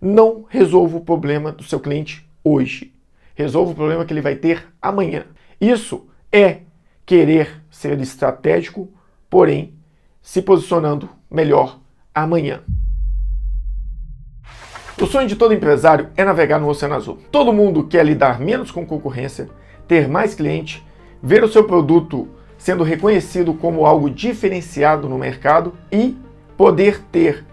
Não resolva o problema do seu cliente hoje. Resolva o problema que ele vai ter amanhã. Isso é querer ser estratégico, porém se posicionando melhor amanhã. O sonho de todo empresário é navegar no Oceano Azul. Todo mundo quer lidar menos com concorrência, ter mais cliente, ver o seu produto sendo reconhecido como algo diferenciado no mercado e poder ter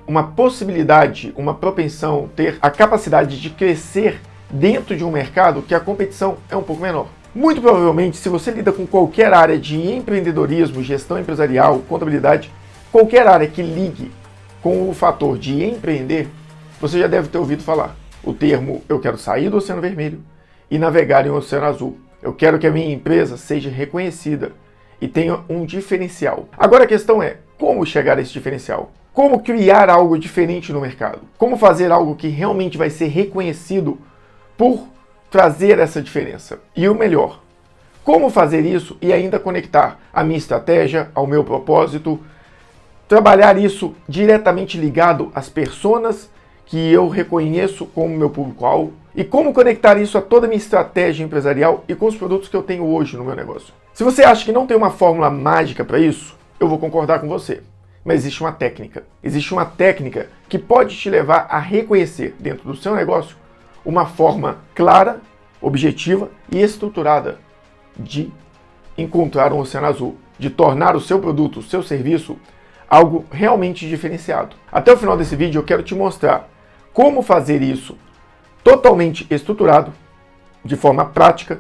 uma possibilidade, uma propensão, ter a capacidade de crescer dentro de um mercado que a competição é um pouco menor. Muito provavelmente, se você lida com qualquer área de empreendedorismo, gestão empresarial, contabilidade, qualquer área que ligue com o fator de empreender, você já deve ter ouvido falar o termo "eu quero sair do Oceano Vermelho e navegar em um Oceano Azul". Eu quero que a minha empresa seja reconhecida e tenha um diferencial. Agora a questão é, como chegar a esse diferencial? Como criar algo diferente no mercado? Como fazer algo que realmente vai ser reconhecido por trazer essa diferença? E o melhor, como fazer isso e ainda conectar a minha estratégia ao meu propósito, trabalhar isso diretamente ligado às personas que eu reconheço como meu público-alvo e como conectar isso a toda a minha estratégia empresarial e com os produtos que eu tenho hoje no meu negócio. Se você acha que não tem uma fórmula mágica para isso, eu vou concordar com você. Mas existe uma técnica. Existe uma técnica que pode te levar a reconhecer dentro do seu negócio uma forma clara, objetiva e estruturada de encontrar um oceano azul, de tornar o seu produto, o seu serviço, algo realmente diferenciado. Até o final desse vídeo eu quero te mostrar como fazer isso totalmente estruturado, de forma prática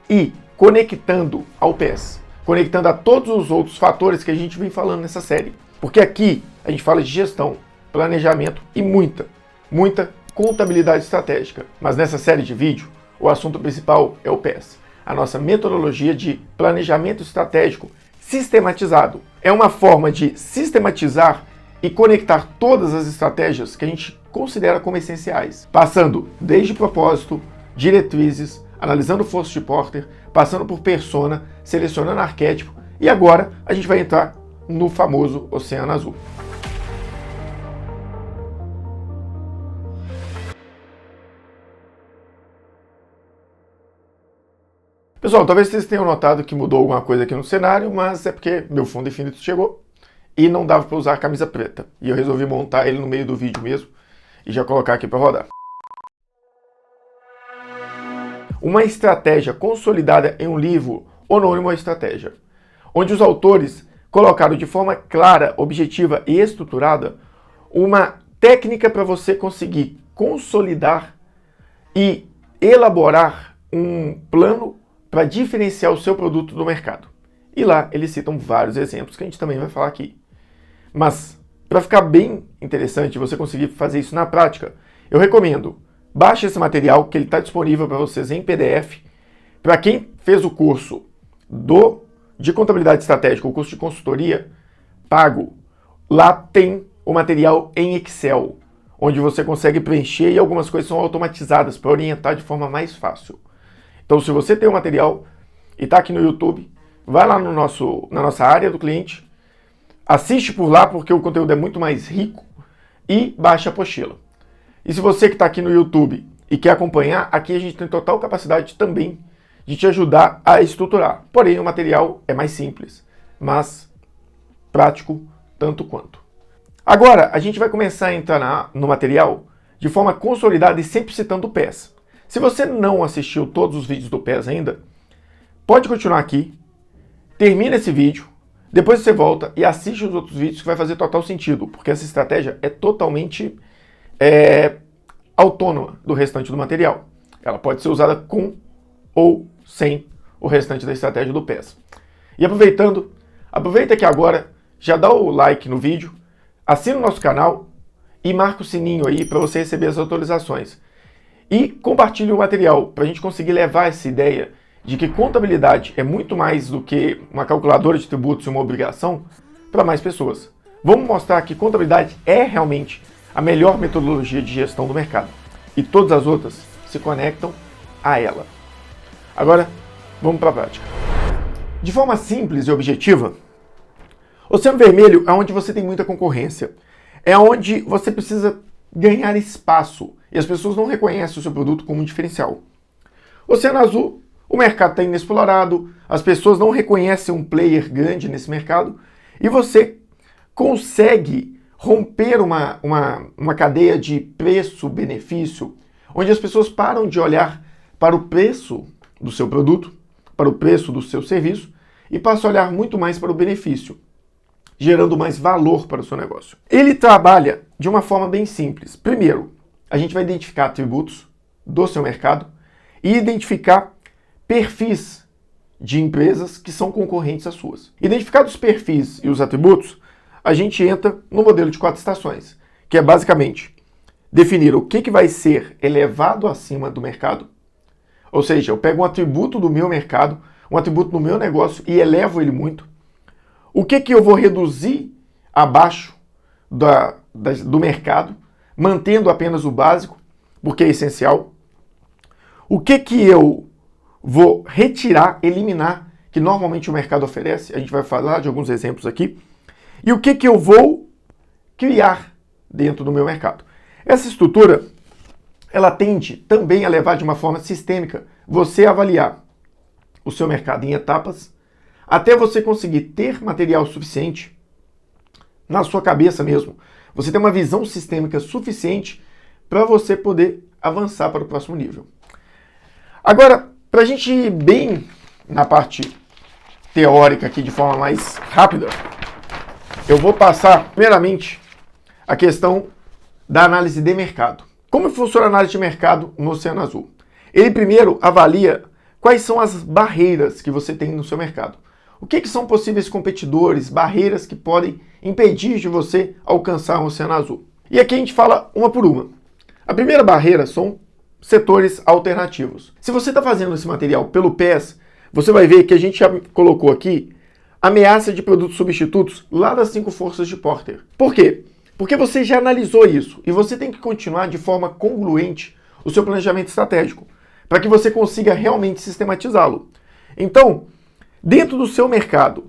e conectando ao PS, conectando a todos os outros fatores que a gente vem falando nessa série. Porque aqui a gente fala de gestão, planejamento e muita contabilidade estratégica. Mas nessa série de vídeo, o assunto principal é o PS, a nossa metodologia de planejamento estratégico sistematizado. É uma forma de sistematizar e conectar todas as estratégias que a gente considera como essenciais, passando desde propósito, diretrizes, analisando o Força de Porter, passando por persona, selecionando arquétipo e agora a gente vai entrar no famoso Oceano Azul. Pessoal, talvez vocês tenham notado que mudou alguma coisa aqui no cenário, mas é porque meu fundo infinito chegou e não dava para usar a camisa preta. E eu resolvi montar ele no meio do vídeo mesmo e já colocar aqui para rodar. Uma estratégia consolidada em um livro homônimo à estratégia, onde os autores colocaram de forma clara, objetiva e estruturada uma técnica para você conseguir consolidar e elaborar um plano para diferenciar o seu produto do mercado. E lá eles citam vários exemplos que a gente também vai falar aqui. Mas, para ficar bem interessante você conseguir fazer isso na prática, eu recomendo, baixe esse material que ele está disponível para vocês em PDF. Para quem fez o curso de contabilidade estratégica, o curso de consultoria pago, lá tem o material em Excel, onde você consegue preencher e algumas coisas são automatizadas para orientar de forma mais fácil. Então, se você tem o material e está aqui no YouTube, vai lá na nossa área do cliente, assiste por lá porque o conteúdo é muito mais rico e baixa a apostila. E se você que está aqui no YouTube e quer acompanhar, aqui a gente tem total capacidade também de te ajudar a estruturar. Porém, o material é mais simples, mas prático tanto quanto. Agora, a gente vai começar a entrar no material de forma consolidada e sempre citando o PES. Se você não assistiu todos os vídeos do PES ainda, pode continuar aqui, termina esse vídeo, depois você volta e assiste os outros vídeos que vai fazer total sentido, porque essa estratégia é totalmente autônoma do restante do material. Ela pode ser usada com ou sem o restante da estratégia do PES. E aproveita que agora já dá o like no vídeo, assina o nosso canal e marca o sininho aí para você receber as atualizações. E compartilhe o material para a gente conseguir levar essa ideia de que contabilidade é muito mais do que uma calculadora de tributos e uma obrigação para mais pessoas. Vamos mostrar que contabilidade é realmente a melhor metodologia de gestão do mercado e todas as outras se conectam a ela. Agora, vamos para a prática. De forma simples e objetiva, Oceano Vermelho é onde você tem muita concorrência. É onde você precisa ganhar espaço e as pessoas não reconhecem o seu produto como um diferencial. Oceano Azul, o mercado está inexplorado, as pessoas não reconhecem um player grande nesse mercado e você consegue romper uma cadeia de preço-benefício, onde as pessoas param de olhar para o preço do seu produto, para o preço do seu serviço e passam a olhar muito mais para o benefício, gerando mais valor para o seu negócio. Ele trabalha de uma forma bem simples. Primeiro, a gente vai identificar atributos do seu mercado e identificar perfis de empresas que são concorrentes às suas. Identificados os perfis e os atributos, a gente entra no modelo de 4 estações, que é basicamente definir o que vai ser elevado acima do mercado. Ou seja, eu pego um atributo do meu mercado, um atributo do meu negócio e elevo ele muito. O que eu vou reduzir abaixo do mercado, mantendo apenas o básico, porque é essencial. O que eu vou retirar, eliminar, que normalmente o mercado oferece. A gente vai falar de alguns exemplos aqui. E o que eu vou criar dentro do meu mercado. Essa estrutura, ela tende também a levar de uma forma sistêmica você avaliar o seu mercado em etapas, até você conseguir ter material suficiente na sua cabeça mesmo. Você tem uma visão sistêmica suficiente para você poder avançar para o próximo nível. Agora, para a gente ir bem na parte teórica aqui de forma mais rápida, eu vou passar primeiramente a questão da análise de mercado. Como funciona a análise de mercado no Oceano Azul? Ele primeiro avalia quais são as barreiras que você tem no seu mercado. O que são possíveis competidores, barreiras que podem impedir de você alcançar o Oceano Azul? E aqui a gente fala uma por uma. A primeira barreira são setores alternativos. Se você está fazendo esse material pelo PES, você vai ver que a gente já colocou aqui ameaça de produtos substitutos lá das 5 forças de Porter. Por quê? Porque você já analisou isso e você tem que continuar de forma congruente o seu planejamento estratégico para que você consiga realmente sistematizá-lo. Então, dentro do seu mercado,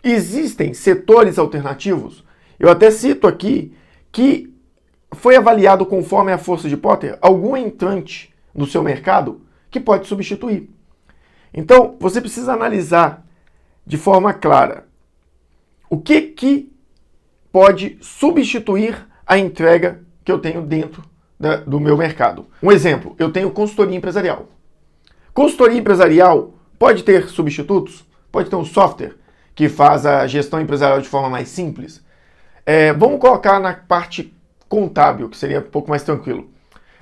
existem setores alternativos. Eu até cito aqui que foi avaliado conforme a força de Porter algum entrante no seu mercado que pode substituir. Então, você precisa analisar de forma clara o que pode substituir a entrega que eu tenho dentro do meu mercado. Um exemplo, eu tenho consultoria empresarial. Consultoria empresarial pode ter substitutos? Pode ter um software que faz a gestão empresarial de forma mais simples? Vamos colocar na parte contábil, que seria um pouco mais tranquilo.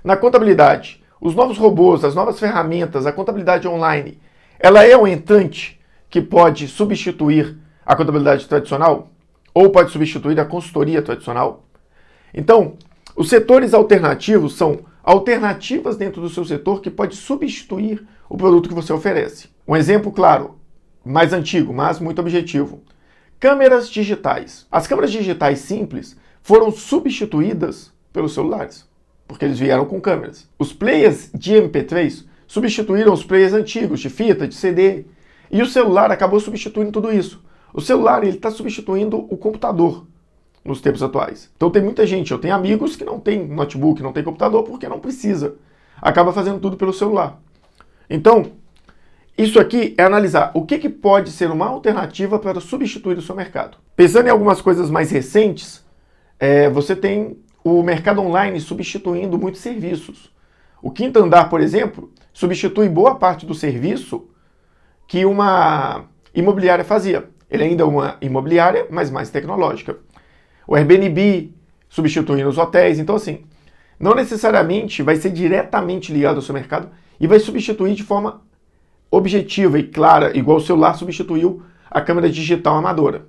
Na contabilidade, os novos robôs, as novas ferramentas, a contabilidade online, ela é um entrante que pode substituir a contabilidade tradicional? Ou pode substituir a consultoria tradicional? Então, os setores alternativos são alternativas dentro do seu setor que pode substituir o produto que você oferece. Um exemplo claro, mais antigo, mas muito objetivo. Câmeras digitais. As câmeras digitais simples foram substituídas pelos celulares, porque eles vieram com câmeras. Os players de MP3 substituíram os players antigos, de fita, de CD, e o celular acabou substituindo tudo isso. O celular está substituindo o computador nos tempos atuais. Então tem muita gente, eu tenho amigos que não tem notebook, não tem computador, porque não precisa. Acaba fazendo tudo pelo celular. Então, isso aqui é analisar o que pode ser uma alternativa para substituir o seu mercado. Pensando em algumas coisas mais recentes, você tem o mercado online substituindo muitos serviços. O Quinto Andar, por exemplo, substitui boa parte do serviço que uma imobiliária fazia. Ele ainda é uma imobiliária, mas mais tecnológica. O Airbnb substituindo os hotéis. Então, assim, não necessariamente vai ser diretamente ligado ao seu mercado e vai substituir de forma objetiva e clara, igual o celular substituiu a câmera digital amadora.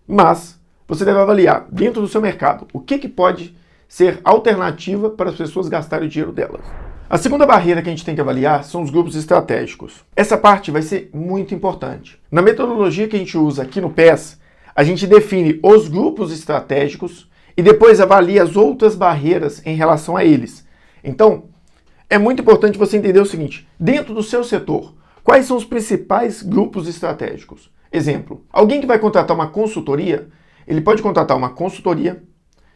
Mas você deve avaliar dentro do seu mercado o que pode ser alternativa para as pessoas gastarem o dinheiro delas. A segunda barreira que a gente tem que avaliar são os grupos estratégicos. Essa parte vai ser muito importante. Na metodologia que a gente usa aqui no PES, a gente define os grupos estratégicos e depois avalia as outras barreiras em relação a eles. Então, é muito importante você entender o seguinte: dentro do seu setor, quais são os principais grupos estratégicos? Exemplo, alguém que vai contratar uma consultoria, ele pode contratar uma consultoria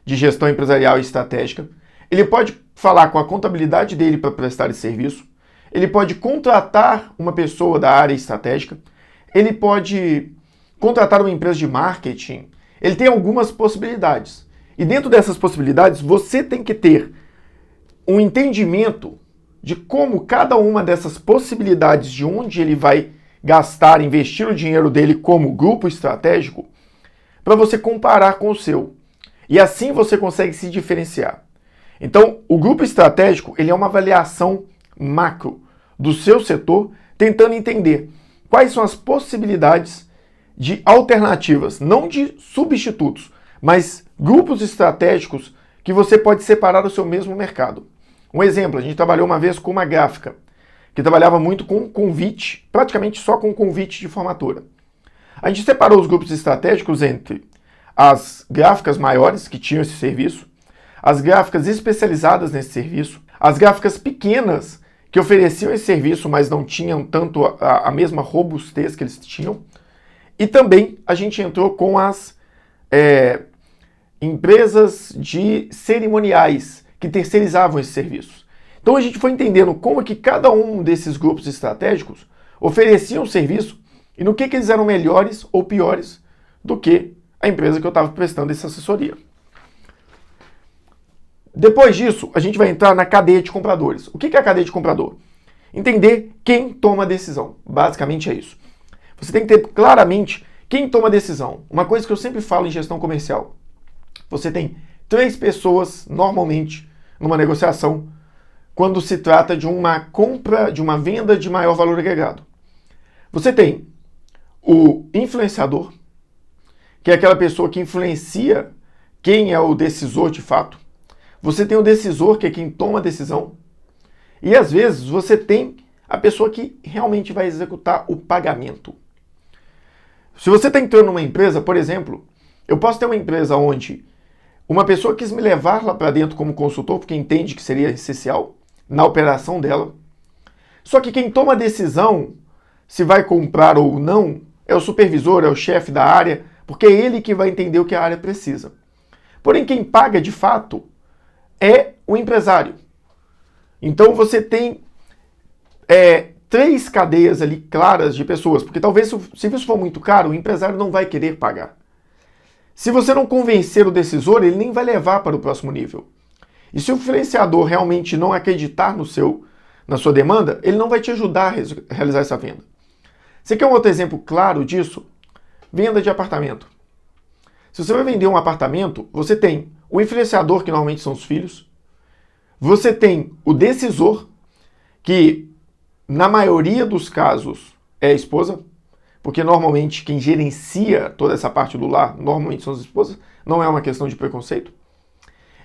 de gestão empresarial e estratégica, ele pode falar com a contabilidade dele para prestar esse serviço, ele pode contratar uma pessoa da área estratégica, ele pode contratar uma empresa de marketing, ele tem algumas possibilidades. E dentro dessas possibilidades, você tem que ter um entendimento de como cada uma dessas possibilidades, de onde ele vai gastar, investir o dinheiro dele como grupo estratégico, para você comparar com o seu. E assim você consegue se diferenciar. Então, o grupo estratégico, ele é uma avaliação macro do seu setor, tentando entender quais são as possibilidades de alternativas, não de substitutos, mas grupos estratégicos que você pode separar do seu mesmo mercado. Um exemplo, a gente trabalhou uma vez com uma gráfica, que trabalhava muito com convite, praticamente só com convite de formatura. A gente separou os grupos estratégicos entre as gráficas maiores, que tinham esse serviço, as gráficas especializadas nesse serviço, as gráficas pequenas, que ofereciam esse serviço, mas não tinham tanto a mesma robustez que eles tinham. E também a gente entrou com as empresas de cerimoniais, que terceirizavam esses serviços. Então a gente foi entendendo como que cada um desses grupos estratégicos ofereciam um serviço e no que eles eram melhores ou piores do que a empresa que eu estava prestando essa assessoria. Depois disso, a gente vai entrar na cadeia de compradores. O que é a cadeia de comprador? Entender quem toma a decisão. Basicamente é isso. Você tem que ter claramente quem toma a decisão. Uma coisa que eu sempre falo em gestão comercial. Você tem 3 pessoas, normalmente, numa negociação, quando se trata de uma compra, de uma venda de maior valor agregado. Você tem o influenciador, que é aquela pessoa que influencia quem é o decisor de fato. Você tem o decisor, que é quem toma a decisão. E às vezes você tem a pessoa que realmente vai executar o pagamento. Se você está entrando numa empresa, por exemplo, eu posso ter uma empresa onde uma pessoa quis me levar lá para dentro como consultor, porque entende que seria essencial na operação dela. Só que quem toma a decisão se vai comprar ou não é o supervisor, é o chefe da área, porque é ele que vai entender o que a área precisa. Porém, quem paga de fato é o empresário. Então você tem 3 cadeias ali claras de pessoas, porque talvez se o serviço for muito caro, o empresário não vai querer pagar. Se você não convencer o decisor, ele nem vai levar para o próximo nível. E se o influenciador realmente não acreditar na sua demanda, ele não vai te ajudar a realizar essa venda. Você quer um outro exemplo claro disso? Venda de apartamento. Se você vai vender um apartamento, você tem o influenciador, que normalmente são os filhos. Você tem o decisor, que na maioria dos casos é a esposa, porque normalmente quem gerencia toda essa parte do lar, normalmente são as esposas, não é uma questão de preconceito.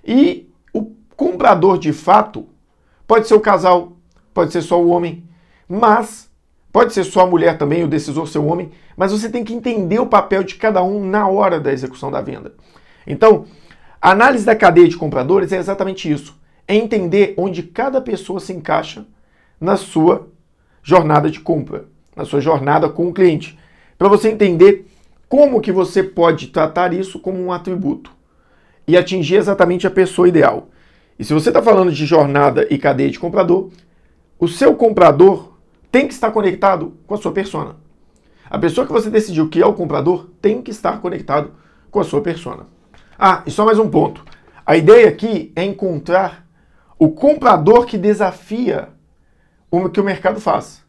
E o comprador de fato pode ser o casal, pode ser só o homem, mas pode ser só a mulher também, o decisor ser o homem, mas você tem que entender o papel de cada um na hora da execução da venda. Então, a análise da cadeia de compradores é exatamente isso. É entender onde cada pessoa se encaixa na sua jornada de compra, na sua jornada com o cliente. Para você entender como que você pode tratar isso como um atributo e atingir exatamente a pessoa ideal. E se você está falando de jornada e cadeia de comprador, o seu comprador tem que estar conectado com a sua persona. A pessoa que você decidiu que é o comprador tem que estar conectado com a sua persona. Ah, e só mais um ponto. A ideia aqui é encontrar o comprador que desafia o que o mercado faz.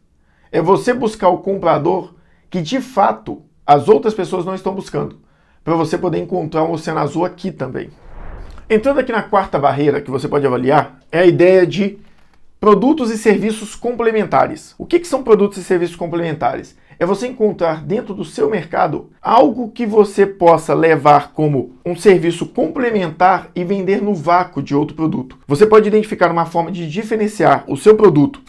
É você buscar o comprador que, de fato, as outras pessoas não estão buscando, para você poder encontrar um oceano azul aqui também. Entrando aqui na 4ª barreira que você pode avaliar, é a ideia de produtos e serviços complementares. O que são produtos e serviços complementares? É você encontrar dentro do seu mercado algo que você possa levar como um serviço complementar e vender no vácuo de outro produto. Você pode identificar uma forma de diferenciar o seu produto,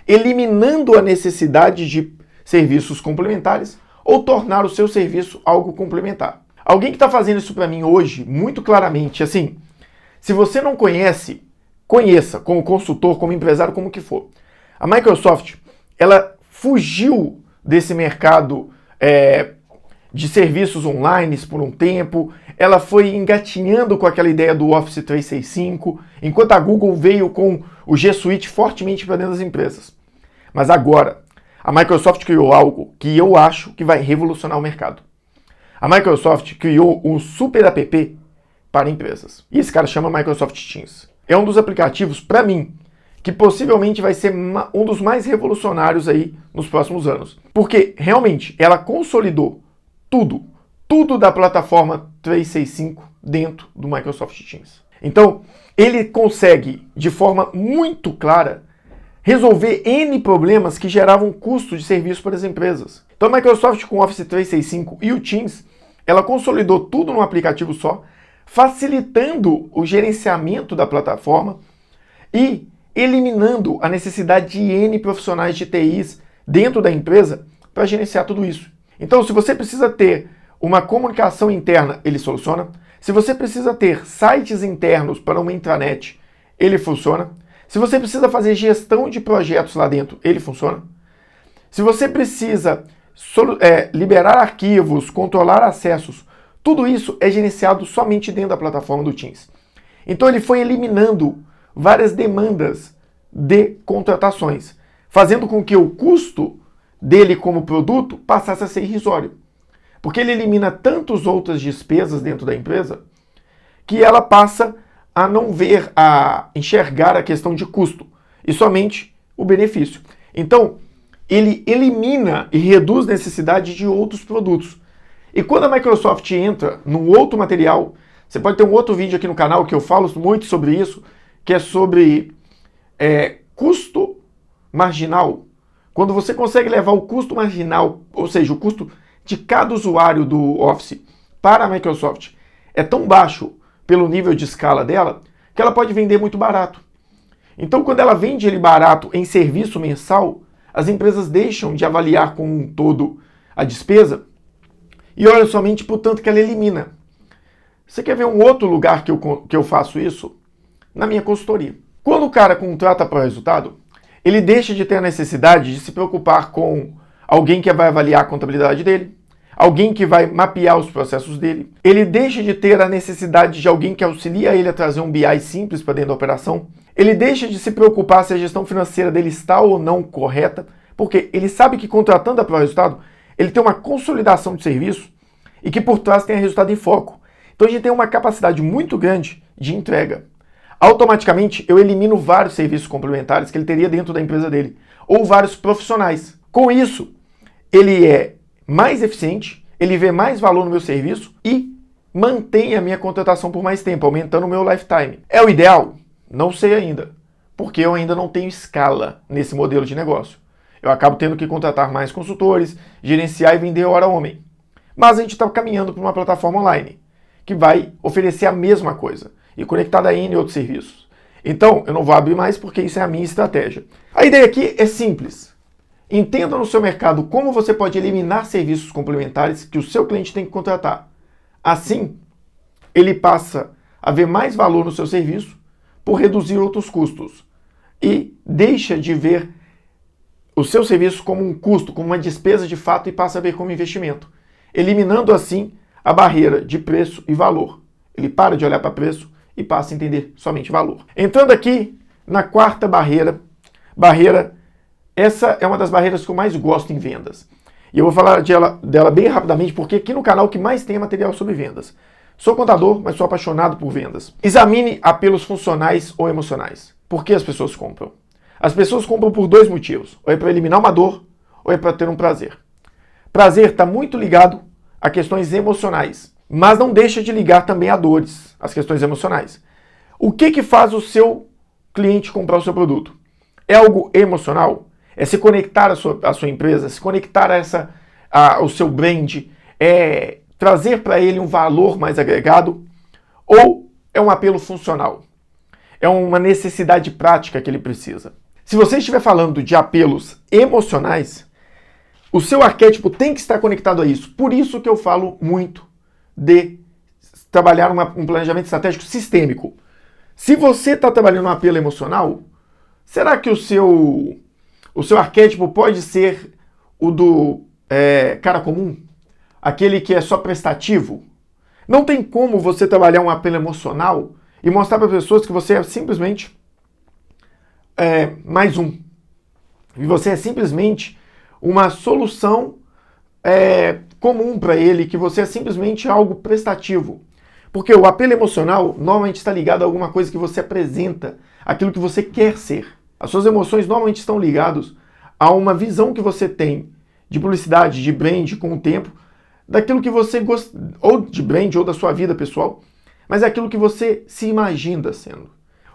eliminando a necessidade de serviços complementares ou tornar o seu serviço algo complementar. Alguém que está fazendo isso para mim hoje, muito claramente, assim, se você não conhece, conheça como consultor, como empresário, como que for. A Microsoft, ela fugiu desse mercado de serviços online por um tempo, ela foi engatinhando com aquela ideia do Office 365, enquanto a Google veio com o G Suite fortemente para dentro das empresas. Mas agora, a Microsoft criou algo que eu acho que vai revolucionar o mercado. A Microsoft criou um super app para empresas. E esse cara chama Microsoft Teams. É um dos aplicativos, para mim, que possivelmente vai ser um dos mais revolucionários aí nos próximos anos. Porque, realmente, ela consolidou tudo da plataforma 365 dentro do Microsoft Teams. Então, ele consegue, de forma muito clara, resolver N problemas que geravam custo de serviço para as empresas. Então, a Microsoft com o Office 365 e o Teams, ela consolidou tudo num aplicativo só, facilitando o gerenciamento da plataforma e eliminando a necessidade de N profissionais de TIs dentro da empresa para gerenciar tudo isso. Então, se você precisa ter uma comunicação interna, ele soluciona. Se você precisa ter sites internos para uma intranet, ele funciona. Se você precisa fazer gestão de projetos lá dentro, ele funciona. Se você precisa liberar arquivos, controlar acessos, tudo isso é gerenciado somente dentro da plataforma do Teams. Então ele foi eliminando várias demandas de contratações, fazendo com que o custo dele como produto passasse a ser irrisório. Porque ele elimina tantas outras despesas dentro da empresa que ela passa a não enxergar a questão de custo e somente o benefício. Então, ele elimina e reduz a necessidade de outros produtos. E quando a Microsoft entra num outro material, você pode ter um outro vídeo aqui no canal que eu falo muito sobre isso, que é sobre custo marginal. Quando você consegue levar o custo marginal, ou seja, o custo de cada usuário do Office para a Microsoft é tão baixo pelo nível de escala dela, que ela pode vender muito barato. Então, quando ela vende ele barato em serviço mensal, as empresas deixam de avaliar como um todo a despesa e olham somente para o tanto que ela elimina. Você quer ver um outro lugar que eu faço isso? Na minha consultoria. Quando o cara contrata para o resultado, ele deixa de ter a necessidade de se preocupar com alguém que vai avaliar a contabilidade dele, alguém que vai mapear os processos dele. Ele deixa de ter a necessidade de alguém que auxilia ele a trazer um BI simples para dentro da operação. Ele deixa de se preocupar se a gestão financeira dele está ou não correta, porque ele sabe que contratando a Pro Resultado, ele tem uma consolidação de serviço e que por trás tem resultado em foco. Então a gente tem uma capacidade muito grande de entrega. Automaticamente eu elimino vários serviços complementares que ele teria dentro da empresa dele, ou vários profissionais. Com isso, ele é mais eficiente, ele vê mais valor no meu serviço e mantém a minha contratação por mais tempo, aumentando o meu lifetime. É o ideal? Não sei ainda, porque eu ainda não tenho escala nesse modelo de negócio. Eu acabo tendo que contratar mais consultores, gerenciar e vender hora homem. Mas a gente está caminhando para uma plataforma online, que vai oferecer a mesma coisa, e conectada a N outros serviços. Então, eu não vou abrir mais porque isso é a minha estratégia. A ideia aqui é simples. Entenda no seu mercado como você pode eliminar serviços complementares que o seu cliente tem que contratar. Assim, ele passa a ver mais valor no seu serviço por reduzir outros custos e deixa de ver o seu serviço como um custo, como uma despesa de fato e passa a ver como investimento, eliminando assim a barreira de preço e valor. Ele para de olhar para preço e passa a entender somente valor. Entrando aqui na quarta barreira, essa é uma das barreiras que eu mais gosto em vendas. E eu vou falar dela bem rapidamente, porque aqui no canal que mais tem é material sobre vendas. Sou contador, mas sou apaixonado por vendas. Examine apelos funcionais ou emocionais. Por que as pessoas compram? As pessoas compram por dois motivos. Ou é para eliminar uma dor, ou é para ter um prazer. Prazer está muito ligado a questões emocionais, mas não deixa de ligar também a dores, as questões emocionais. O que faz o seu cliente comprar o seu produto? É algo emocional? É se conectar à sua empresa, se conectar ao seu brand, é trazer para ele um valor mais agregado, ou é um apelo funcional? É uma necessidade prática que ele precisa. Se você estiver falando de apelos emocionais, o seu arquétipo tem que estar conectado a isso. Por isso que eu falo muito de trabalhar um planejamento estratégico sistêmico. Se você está trabalhando um apelo emocional, será que o seu arquétipo pode ser o do cara comum? aquele que é só prestativo. Não tem como você trabalhar um apelo emocional e mostrar para pessoas que você é simplesmente mais um. E você é simplesmente uma solução comum para ele, que você é simplesmente algo prestativo. Porque o apelo emocional normalmente está ligado a alguma coisa que você apresenta, aquilo que você quer ser. As suas emoções normalmente estão ligadas a uma visão que você tem de publicidade, de brand com o tempo, daquilo que você gosta, ou de brand ou da sua vida pessoal, mas é aquilo que você se imagina sendo.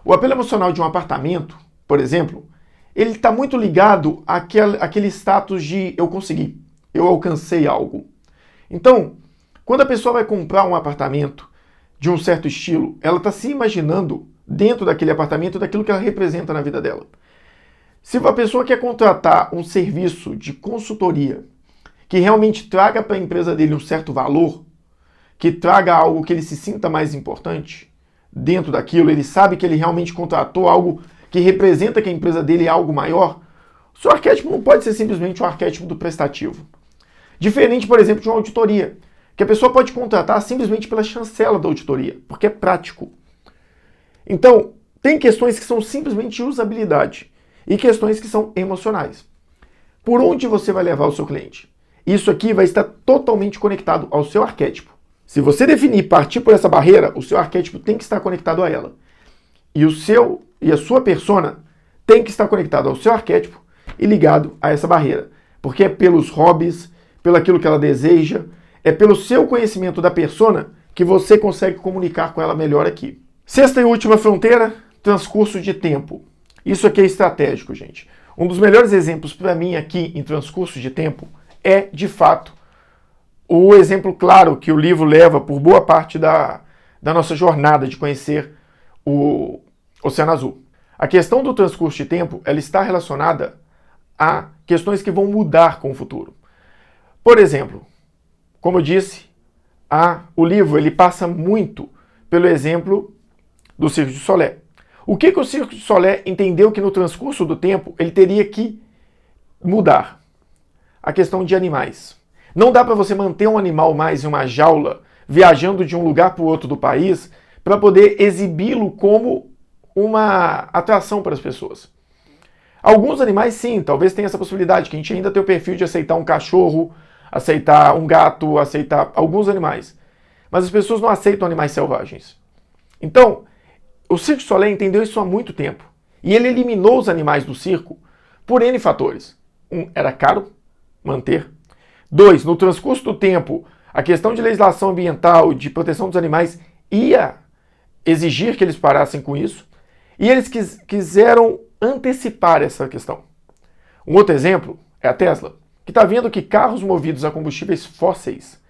O apelo emocional de um apartamento, por exemplo, ele está muito ligado àquele status de eu consegui, eu alcancei algo. Então, quando a pessoa vai comprar um apartamento de um certo estilo, ela está se imaginando dentro daquele apartamento, daquilo que ela representa na vida dela. Se a pessoa quer contratar um serviço de consultoria que realmente traga para a empresa dele um certo valor, que traga algo que ele se sinta mais importante dentro daquilo, ele sabe que ele realmente contratou algo que representa que a empresa dele é algo maior, o seu arquétipo não pode ser simplesmente o arquétipo do prestativo. Diferente, por exemplo, de uma auditoria, que a pessoa pode contratar simplesmente pela chancela da auditoria, porque é prático. Então, tem questões que são simplesmente usabilidade e questões que são emocionais. Por onde você vai levar o seu cliente? Isso aqui vai estar totalmente conectado ao seu arquétipo. Se você definir e partir por essa barreira, o seu arquétipo tem que estar conectado a ela. E a sua persona tem que estar conectado ao seu arquétipo e ligado a essa barreira. Porque é pelos hobbies, pelo aquilo que ela deseja, é pelo seu conhecimento da persona que você consegue comunicar com ela melhor aqui. Sexta e última fronteira, transcurso de tempo. Isso aqui é estratégico, gente. Um dos melhores exemplos para mim aqui em transcurso de tempo é, de fato, o exemplo claro que o livro leva por boa parte da nossa jornada de conhecer o Oceano Azul. A questão do transcurso de tempo, ela está relacionada a questões que vão mudar com o futuro. Por exemplo, como eu disse, o livro ele passa muito pelo exemplo do Cirque du Soleil. O que o Cirque du Soleil entendeu que no transcurso do tempo ele teria que mudar? A questão de animais. Não dá para você manter um animal mais em uma jaula, viajando de um lugar para o outro do país, para poder exibi-lo como uma atração para as pessoas. Alguns animais, sim, talvez tenha essa possibilidade, que a gente ainda tem o perfil de aceitar um cachorro, aceitar um gato, aceitar alguns animais. Mas as pessoas não aceitam animais selvagens. Então, o Cirque du Soleil entendeu isso há muito tempo. E ele eliminou os animais do circo por N fatores. Era caro manter. 2, no transcurso do tempo, a questão de legislação ambiental, de proteção dos animais, ia exigir que eles parassem com isso. E eles quiseram antecipar essa questão. Um outro exemplo é a Tesla, que está vendo que carros movidos a combustíveis fósseis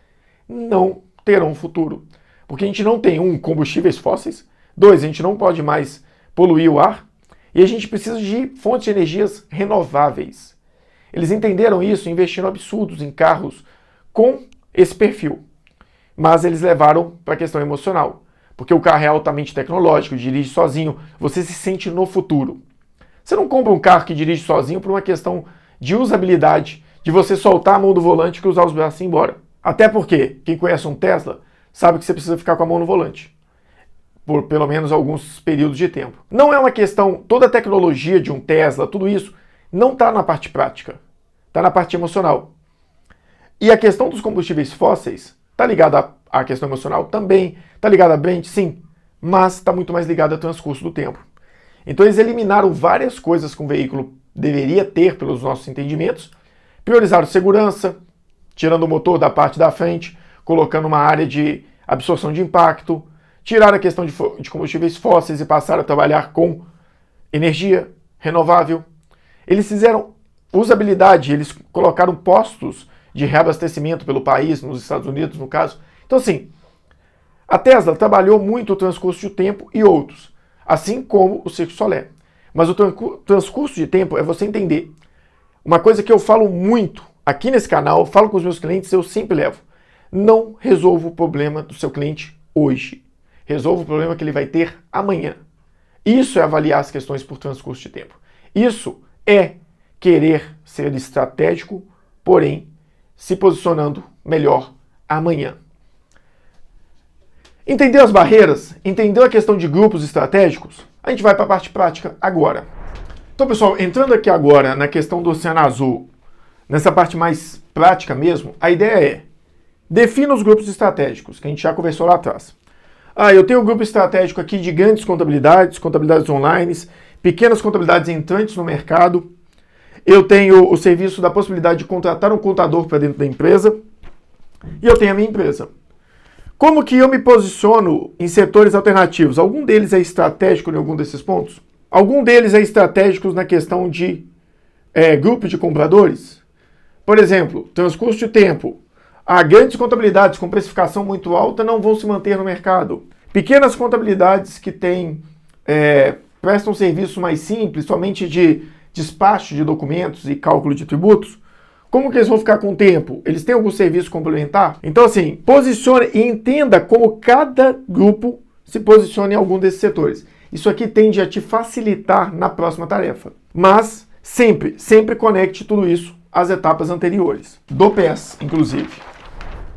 não terão futuro. Porque a gente não tem, combustíveis fósseis, 2, a gente não pode mais poluir o ar, e a gente precisa de fontes de energias renováveis. Eles entenderam isso e investiram absurdos em carros com esse perfil. Mas eles levaram para a questão emocional. Porque o carro é altamente tecnológico, dirige sozinho, você se sente no futuro. Você não compra um carro que dirige sozinho por uma questão de usabilidade, de você soltar a mão do volante e cruzar os braços e ir embora. Até porque, quem conhece um Tesla, sabe que você precisa ficar com a mão no volante. Por pelo menos alguns períodos de tempo. Não é uma questão, toda a tecnologia de um Tesla, tudo isso, não está na parte prática, está na parte emocional. E a questão dos combustíveis fósseis está ligada à questão emocional também, está ligada a brand, sim, mas está muito mais ligada ao transcurso do tempo. Então eles eliminaram várias coisas que um veículo deveria ter pelos nossos entendimentos, priorizaram segurança, tirando o motor da parte da frente, colocando uma área de absorção de impacto, tiraram a questão de combustíveis fósseis e passaram a trabalhar com energia renovável. Eles fizeram usabilidade, eles colocaram postos de reabastecimento pelo país, nos Estados Unidos, no caso. Então, assim, a Tesla trabalhou muito o transcurso de tempo e outros, assim como o Cirque du Soleil. Mas o transcurso de tempo é você entender. Uma coisa que eu falo muito aqui nesse canal, falo com os meus clientes, eu sempre levo. Não resolva o problema do seu cliente hoje. Resolva o problema que ele vai ter amanhã. Isso é avaliar as questões por transcurso de tempo. Isso é querer ser estratégico, porém se posicionando melhor amanhã. Entendeu as barreiras? Entendeu a questão de grupos estratégicos? A gente vai para a parte prática agora. Então, pessoal, entrando aqui agora na questão do Oceano Azul, nessa parte mais prática mesmo, a ideia é: defina os grupos estratégicos, que a gente já conversou lá atrás. Eu tenho um grupo estratégico aqui de grandes contabilidades, contabilidades online, pequenas contabilidades entrantes no mercado. Eu tenho o serviço da possibilidade de contratar um contador para dentro da empresa. E eu tenho a minha empresa. Como que eu me posiciono em setores alternativos? Algum deles é estratégico em algum desses pontos? Algum deles é estratégico na questão de grupo de compradores? Por exemplo, transcurso de tempo. Grandes contabilidades com precificação muito alta não vão se manter no mercado. Pequenas contabilidades que prestam serviço mais simples, somente de despacho de documentos e cálculo de tributos, como que eles vão ficar com o tempo? Eles têm algum serviço complementar? Então, assim, posicione e entenda como cada grupo se posiciona em algum desses setores. Isso aqui tende a te facilitar na próxima tarefa. Mas sempre conecte tudo isso às etapas anteriores, do PES, inclusive.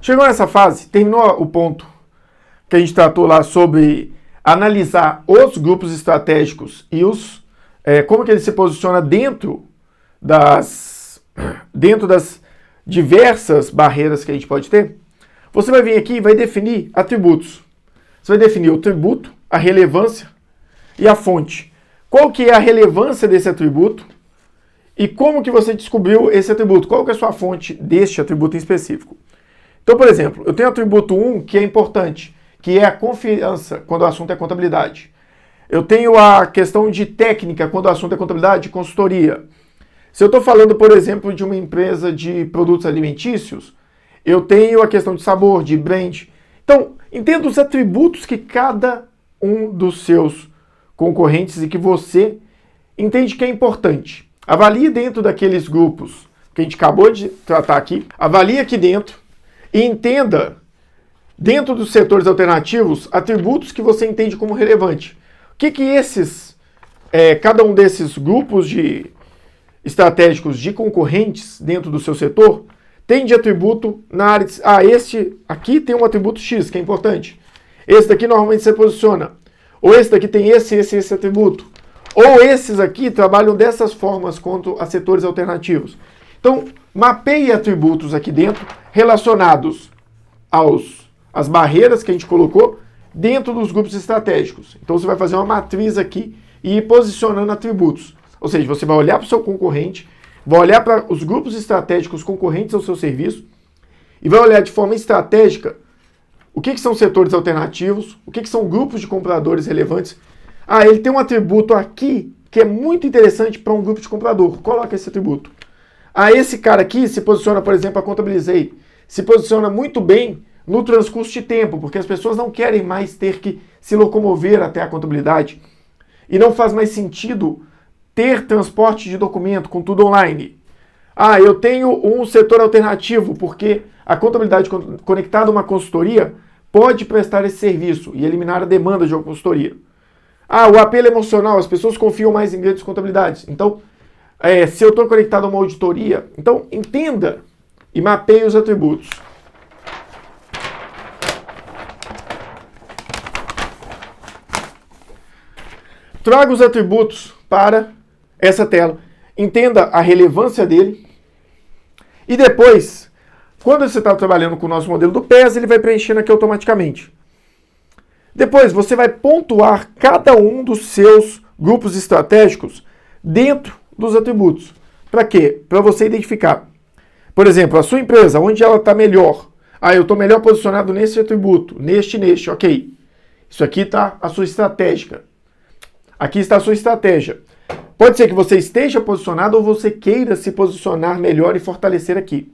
Chegou nessa fase, terminou o ponto que a gente tratou lá sobre analisar os grupos estratégicos e como que ele se posiciona dentro das diversas barreiras que a gente pode ter. Você vai vir aqui e vai definir atributos. Você vai definir o tributo, a relevância e a fonte. Qual que é a relevância desse atributo e como que você descobriu esse atributo? Qual que é a sua fonte deste atributo em específico? Então, por exemplo, eu tenho o atributo 1, que é importante, que é a confiança, quando o assunto é contabilidade. Eu tenho a questão de técnica, quando o assunto é contabilidade e consultoria. Se eu estou falando, por exemplo, de uma empresa de produtos alimentícios, eu tenho a questão de sabor, de brand. Então, entenda os atributos que cada um dos seus concorrentes e que você entende que é importante. Avalie dentro daqueles grupos que a gente acabou de tratar aqui, avalie aqui dentro e entenda, dentro dos setores alternativos, atributos que você entende como relevante. O que cada um desses grupos estratégicos de concorrentes dentro do seu setor tem de atributo na área de... este aqui tem um atributo X, que é importante. Esse daqui normalmente se posiciona. Ou esse daqui tem esse atributo. Ou esses aqui trabalham dessas formas quanto a setores alternativos. Então, mapeie atributos aqui dentro relacionados às barreiras que a gente colocou dentro dos grupos estratégicos. Então, você vai fazer uma matriz aqui e ir posicionando atributos. Ou seja, você vai olhar para o seu concorrente, vai olhar para os grupos estratégicos concorrentes ao seu serviço e vai olhar de forma estratégica o que são setores alternativos, o que são grupos de compradores relevantes. Ele tem um atributo aqui que é muito interessante para um grupo de comprador. Coloca esse atributo. Esse cara aqui se posiciona, por exemplo, a Contabilizei. Se posiciona muito bem no transcurso de tempo, porque as pessoas não querem mais ter que se locomover até a contabilidade. E não faz mais sentido ter transporte de documento com tudo online. Eu tenho um setor alternativo, porque a contabilidade conectada a uma consultoria pode prestar esse serviço e eliminar a demanda de uma consultoria. O apelo emocional, as pessoas confiam mais em grandes contabilidades. Então, se eu estou conectado a uma auditoria, então entenda e mapeie os atributos. Traga os atributos para essa tela. Entenda a relevância dele. E depois, quando você está trabalhando com o nosso modelo do PES, ele vai preenchendo aqui automaticamente. Depois, você vai pontuar cada um dos seus grupos estratégicos dentro dos atributos. Para quê? Para você identificar. Por exemplo, a sua empresa, onde ela está melhor. Eu estou melhor posicionado nesse atributo, neste, ok. Isso aqui está a sua estratégia. Aqui está a sua estratégia. Pode ser que você esteja posicionado ou você queira se posicionar melhor e fortalecer aqui.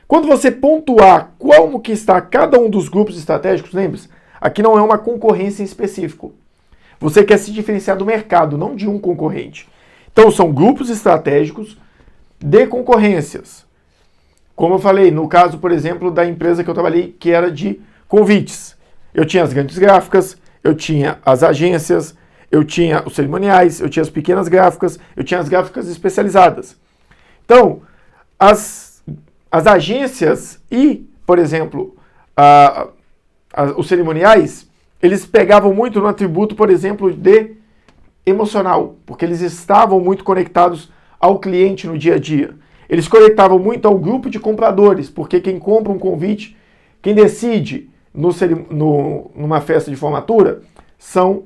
Quando você pontuar como que está cada um dos grupos estratégicos, lembre-se, aqui não é uma concorrência em específico. Você quer se diferenciar do mercado, não de um concorrente. Então, são grupos estratégicos de concorrências. Como eu falei, no caso, por exemplo, da empresa que eu trabalhei, que era de convites. Eu tinha as grandes gráficas, eu tinha as agências, eu tinha os cerimoniais, eu tinha as pequenas gráficas, eu tinha as gráficas especializadas. Então, as agências e por exemplo, os cerimoniais, eles pegavam muito no atributo, por exemplo, de emocional, porque eles estavam muito conectados ao cliente no dia a dia. Eles conectavam muito ao grupo de compradores, porque quem compra um convite, quem decide numa festa de formatura, são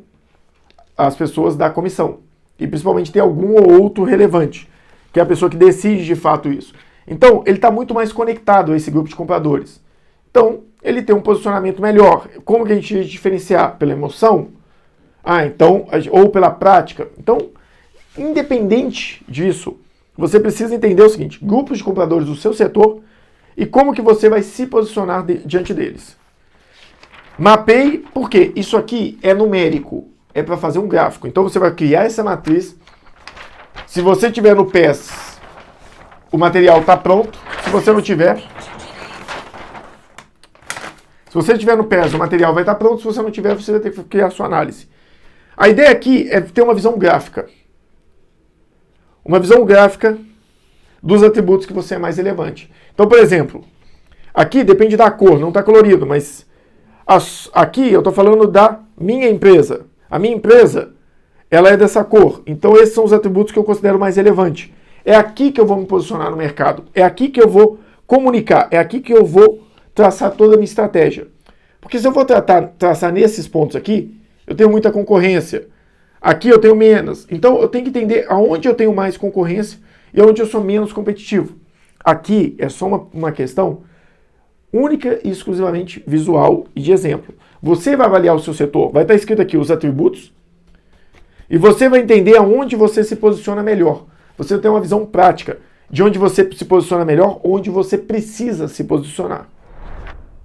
as pessoas da comissão. E principalmente tem algum ou outro relevante, que é a pessoa que decide de fato isso. Então, ele está muito mais conectado a esse grupo de compradores. Então, ele tem um posicionamento melhor. Como que a gente diferenciar? Pela emoção? Então, ou pela prática? Então, independente disso, você precisa entender o seguinte: grupos de compradores do seu setor e como que você vai se posicionar diante deles. Mapeie, porque isso aqui é numérico, é para fazer um gráfico. Então, você vai criar essa matriz. Se você tiver no PES, o material está pronto. Se você não tiver... Se você tiver no PES, o material vai estar pronto. Se você não tiver, você vai ter que criar a sua análise. A ideia aqui é ter uma visão gráfica. Uma visão gráfica dos atributos que você é mais relevante. Então, por exemplo, aqui depende da cor, não está colorido, mas aqui eu estou falando da minha empresa. A minha empresa, ela é dessa cor. Então, esses são os atributos que eu considero mais relevantes. É aqui que eu vou me posicionar no mercado. É aqui que eu vou comunicar. É aqui que eu vou traçar toda a minha estratégia. Porque se eu for traçar nesses pontos aqui, eu tenho muita concorrência. Aqui eu tenho menos. Então eu tenho que entender aonde eu tenho mais concorrência e aonde eu sou menos competitivo. Aqui é só uma questão única e exclusivamente visual e de exemplo. Você vai avaliar o seu setor, vai estar escrito aqui os atributos, e você vai entender aonde você se posiciona melhor. Você tem uma visão prática de onde você se posiciona melhor, onde você precisa se posicionar.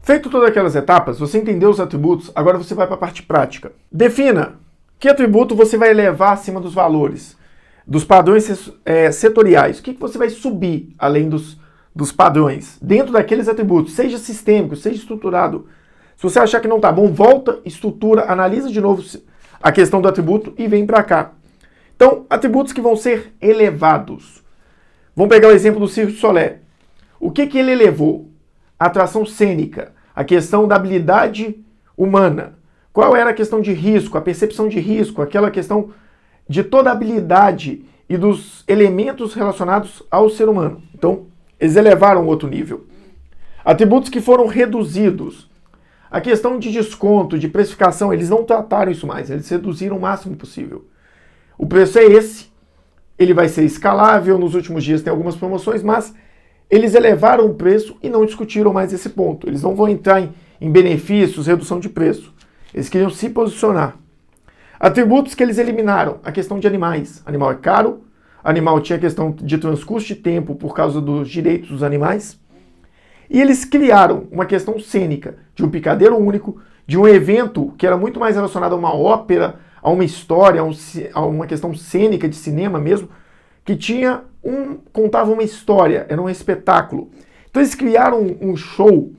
Feito todas aquelas etapas, você entendeu os atributos, agora você vai para a parte prática. Defina que atributo você vai elevar acima dos valores, dos padrões setoriais. O que você vai subir além dos padrões, dentro daqueles atributos, seja sistêmico, seja estruturado. Se você achar que não está bom, volta, estrutura, analisa de novo a questão do atributo e vem para cá. Então, atributos que vão ser elevados. Vamos pegar o exemplo do Cirque du Soleil. O que ele elevou? A atração cênica, a questão da habilidade humana. Qual era a questão de risco, a percepção de risco, aquela questão de toda a habilidade e dos elementos relacionados ao ser humano. Então, eles elevaram outro nível. Atributos que foram reduzidos. A questão de desconto, de precificação, eles não trataram isso mais, eles reduziram o máximo possível. O preço é esse, ele vai ser escalável, nos últimos dias tem algumas promoções, mas eles elevaram o preço e não discutiram mais esse ponto. Eles não vão entrar em benefícios, redução de preço. Eles queriam se posicionar. Atributos que eles eliminaram, a questão de animais. Animal é caro, animal tinha a questão de transcurso de tempo por causa dos direitos dos animais. E eles criaram uma questão cênica, de um picadeiro único, de um evento que era muito mais relacionado a uma ópera, a uma história, a uma questão cênica de cinema mesmo, que contava uma história, era um espetáculo. Então eles criaram um show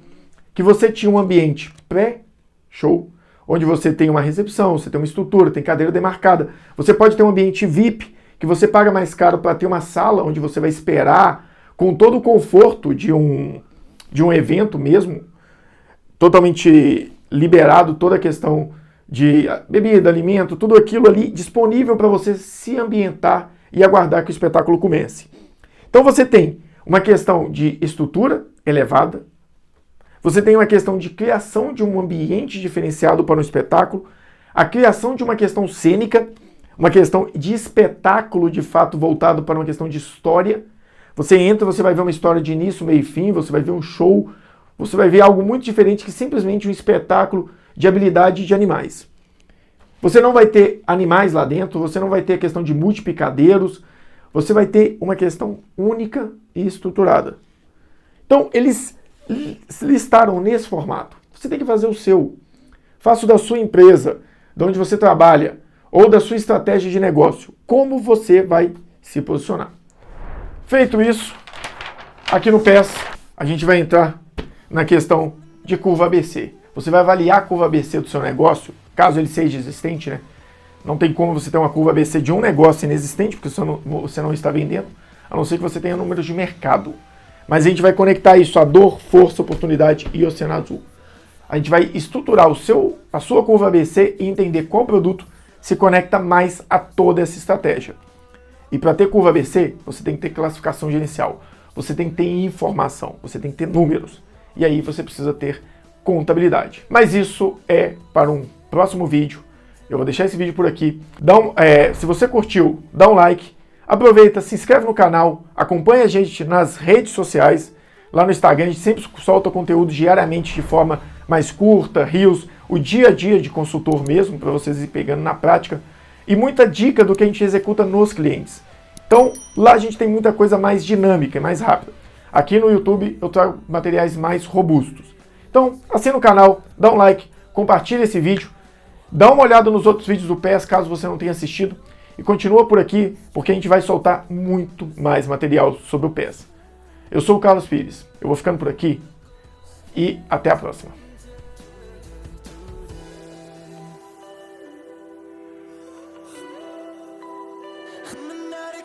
que você tinha um ambiente pré-show, onde você tem uma recepção, você tem uma estrutura, tem cadeira demarcada. Você pode ter um ambiente VIP, que você paga mais caro para ter uma sala onde você vai esperar, com todo o conforto de um evento mesmo, totalmente liberado, toda a questão de bebida, alimento, tudo aquilo ali disponível para você se ambientar e aguardar que o espetáculo comece. Então você tem uma questão de estrutura elevada, você tem uma questão de criação de um ambiente diferenciado para um espetáculo, a criação de uma questão cênica, uma questão de espetáculo de fato voltado para uma questão de história. Você entra, você vai ver uma história de início, meio e fim, você vai ver um show, você vai ver algo muito diferente que simplesmente um espetáculo de habilidade de animais. Você não vai ter animais lá dentro, você não vai ter a questão de multiplicadeiros, você vai ter uma questão única e estruturada. Então, eles listaram nesse formato. Você tem que fazer o seu. Faça o da sua empresa, de onde você trabalha, ou da sua estratégia de negócio. Como você vai se posicionar. Feito isso, aqui no PES, a gente vai entrar na questão de curva ABC. Você vai avaliar a curva ABC do seu negócio, caso ele seja existente, né? Não tem como você ter uma curva ABC de um negócio inexistente, porque você não está vendendo, a não ser que você tenha números de mercado. Mas a gente vai conectar isso a dor, força, oportunidade e oceano azul. A gente vai estruturar a sua curva ABC e entender qual produto se conecta mais a toda essa estratégia. E para ter curva ABC, você tem que ter classificação gerencial, você tem que ter informação, você tem que ter números. E aí você precisa ter contabilidade. Mas isso é para um próximo vídeo. Eu vou deixar esse vídeo por aqui. Se você curtiu, dá um like. Aproveita, se inscreve no canal, acompanha a gente nas redes sociais. Lá no Instagram a gente sempre solta conteúdo diariamente de forma mais curta, reels, o dia a dia de consultor mesmo, para vocês ir pegando na prática. E muita dica do que a gente executa nos clientes. Então lá a gente tem muita coisa mais dinâmica e mais rápida. Aqui no YouTube eu trago materiais mais robustos. Então assina o canal, dá um like, compartilha esse vídeo, dá uma olhada nos outros vídeos do PES caso você não tenha assistido e continua por aqui porque a gente vai soltar muito mais material sobre o PES. Eu sou o Carlos Pires, eu vou ficando por aqui e até a próxima. I'm not a